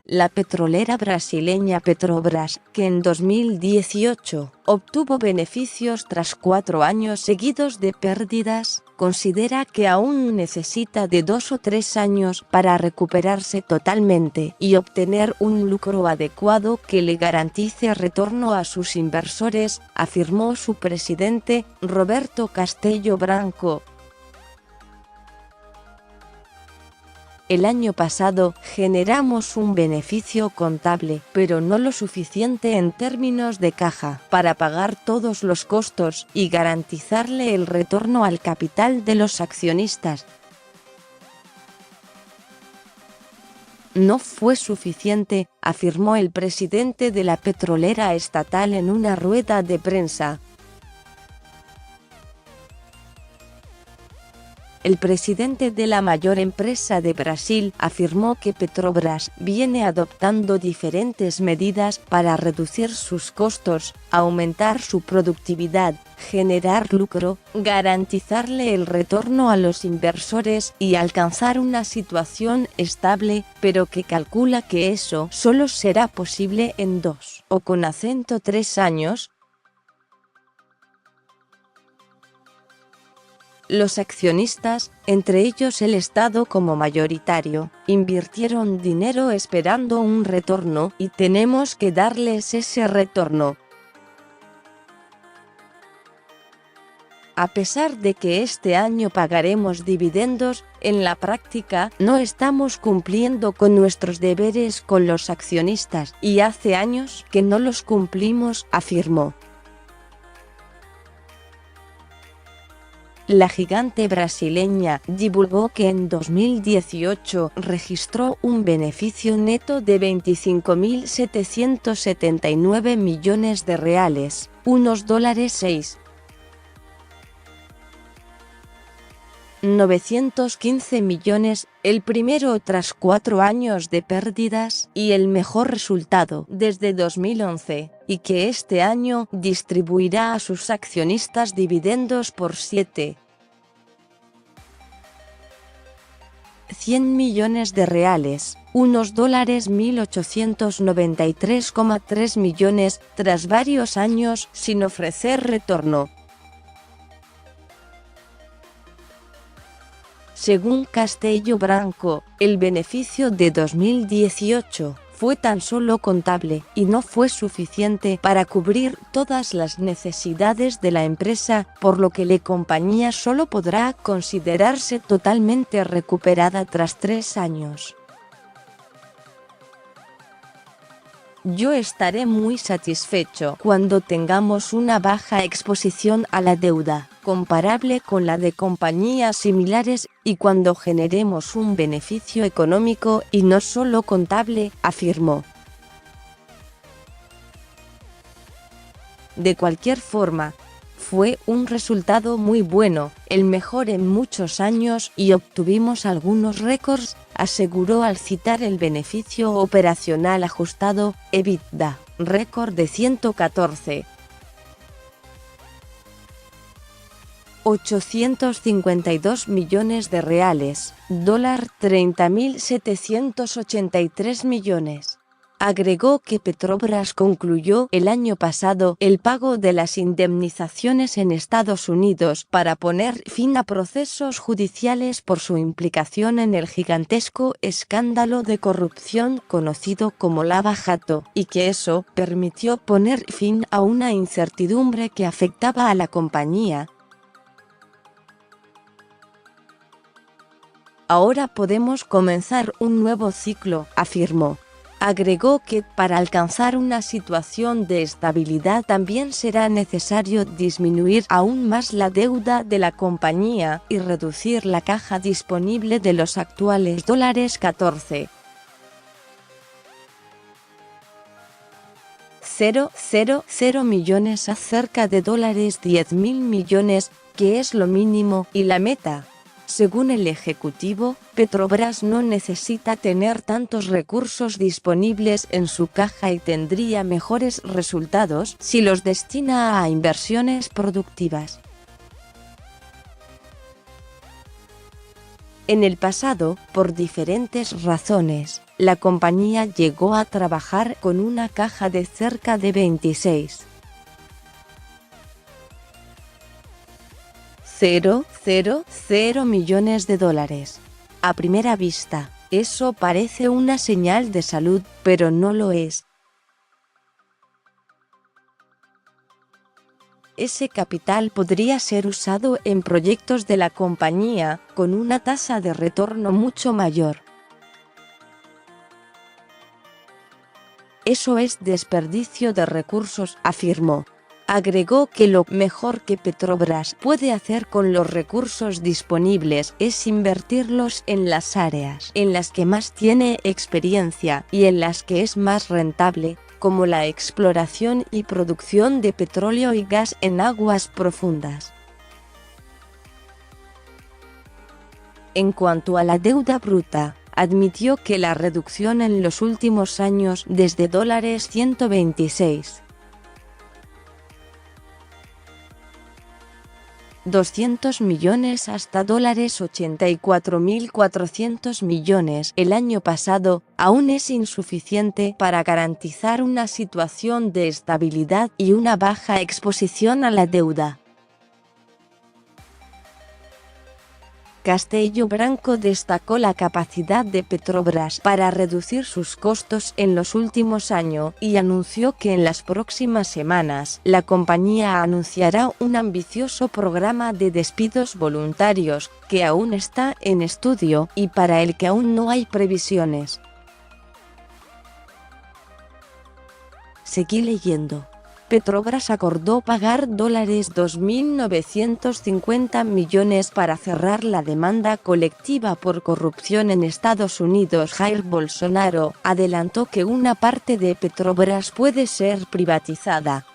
la petrolera brasileña Petrobras, que en 2018 obtuvo beneficios tras 4 años seguidos de pérdidas, considera que aún necesita de 2 o 3 años para recuperarse totalmente y obtener un lucro adecuado que le garantice retorno a sus inversores, afirmó su presidente, Roberto Castello Branco. El año pasado generamos un beneficio contable, pero no lo suficiente en términos de caja para pagar todos los costos y garantizarle el retorno al capital de los accionistas. No fue suficiente, afirmó el presidente de la petrolera estatal en una rueda de prensa. El presidente de la mayor empresa de Brasil afirmó que Petrobras viene adoptando diferentes medidas para reducir sus costos, aumentar su productividad, generar lucro, garantizarle el retorno a los inversores y alcanzar una situación estable, pero que calcula que eso solo será posible en 2 o 3 años. Los accionistas, entre ellos el Estado como mayoritario, invirtieron dinero esperando un retorno y tenemos que darles ese retorno. A pesar de que este año pagaremos dividendos, en la práctica no estamos cumpliendo con nuestros deberes con los accionistas y hace años que no los cumplimos, afirmó. La gigante brasileña divulgó que en 2018 registró un beneficio neto de 25.779 millones de reales, unos $6.915 millones, el primero tras 4 años de pérdidas y el mejor resultado desde 2011, y que este año distribuirá a sus accionistas dividendos por $700 millones de reales, unos $1.893,3 millones, tras varios años sin ofrecer retorno. Según Castello Branco, el beneficio de 2018 fue tan solo contable y no fue suficiente para cubrir todas las necesidades de la empresa, por lo que la compañía solo podrá considerarse totalmente recuperada tras 3 años. Yo estaré muy satisfecho cuando tengamos una baja exposición a la deuda, comparable con la de compañías similares, y cuando generemos un beneficio económico y no solo contable, afirmó. De cualquier forma, fue un resultado muy bueno, el mejor en muchos años, y obtuvimos algunos récords, aseguró al citar el beneficio operacional ajustado, EBITDA, récord de 852 millones de reales, $30.783 millones. Agregó que Petrobras concluyó el año pasado el pago de las indemnizaciones en Estados Unidos para poner fin a procesos judiciales por su implicación en el gigantesco escándalo de corrupción conocido como Lava Jato, y que eso permitió poner fin a una incertidumbre que afectaba a la compañía. Ahora podemos comenzar un nuevo ciclo, afirmó. Agregó que para alcanzar una situación de estabilidad también será necesario disminuir aún más la deuda de la compañía y reducir la caja disponible de los actuales $14.000 millones a cerca de $10.000 millones, que es lo mínimo y la meta. Según el ejecutivo, Petrobras no necesita tener tantos recursos disponibles en su caja y tendría mejores resultados si los destina a inversiones productivas. En el pasado, por diferentes razones, la compañía llegó a trabajar con una caja de cerca de 26,000 millones de dólares. A primera vista, eso parece una señal de salud, pero no lo es. Ese capital podría ser usado en proyectos de la compañía, con una tasa de retorno mucho mayor. Eso es desperdicio de recursos, afirmó. Agregó que lo mejor que Petrobras puede hacer con los recursos disponibles es invertirlos en las áreas en las que más tiene experiencia y en las que es más rentable, como la exploración y producción de petróleo y gas en aguas profundas. En cuanto a la deuda bruta, admitió que la reducción en los últimos años desde $126,200 millones hasta $84,400 millones el año pasado, aún es insuficiente para garantizar una situación de estabilidad y una baja exposición a la deuda. Castello Branco destacó la capacidad de Petrobras para reducir sus costos en los últimos años y anunció que en las próximas semanas la compañía anunciará un ambicioso programa de despidos voluntarios, que aún está en estudio y para el que aún no hay previsiones. Seguí leyendo. Petrobras acordó pagar $2.950 millones para cerrar la demanda colectiva por corrupción en Estados Unidos. Jair Bolsonaro adelantó que una parte de Petrobras puede ser privatizada.